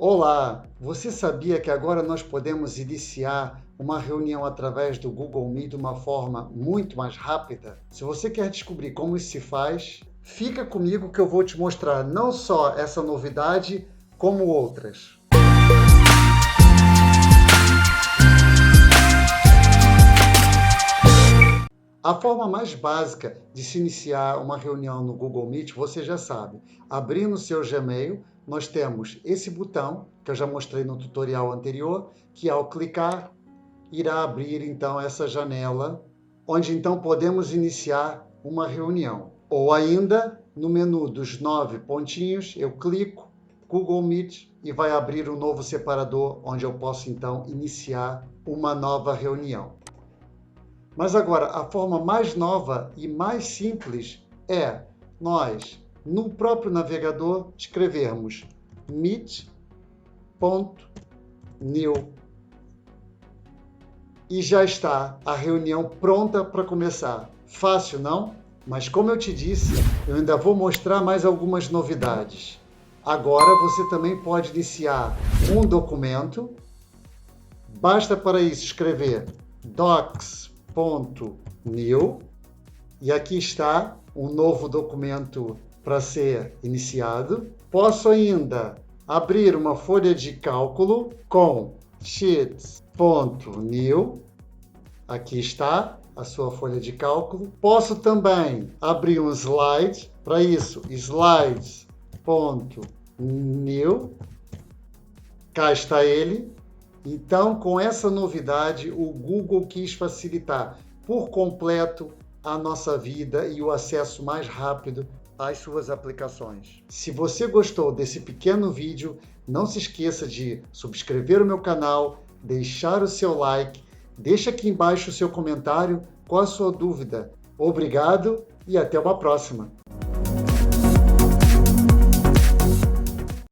Olá! Você sabia que agora nós podemos iniciar uma reunião através do Google Meet de uma forma muito mais rápida? Se você quer descobrir como isso se faz, fica comigo que eu vou te mostrar não só essa novidade, como outras. A forma mais básica de se iniciar uma reunião no Google Meet, você já sabe. Abrindo o seu Gmail, nós temos esse botão, que eu já mostrei no tutorial anterior, que ao clicar, irá abrir então essa janela, onde então podemos iniciar uma reunião. Ou ainda, no menu dos 9 pontinhos, eu clico, Google Meet, e vai abrir um novo separador, onde eu posso então iniciar uma nova reunião. Mas agora, a forma mais nova e mais simples é nós, no próprio navegador, escrevermos meet.new. E já está a reunião pronta para começar. Fácil, não? Mas como eu te disse, eu ainda vou mostrar mais algumas novidades. Agora você também pode iniciar um documento. Basta para isso escrever docs.new e aqui está um novo documento para ser iniciado. Posso ainda abrir uma folha de cálculo com sheets.new. Aqui está a sua folha de cálculo. Posso também abrir um slide. Para isso, slides.new. Cá está ele. Então, com essa novidade, o Google quis facilitar por completo a nossa vida e o acesso mais rápido às suas aplicações. Se você gostou desse pequeno vídeo, não se esqueça de subscrever o meu canal, deixar o seu like, deixa aqui embaixo o seu comentário com a sua dúvida. Obrigado e até uma próxima!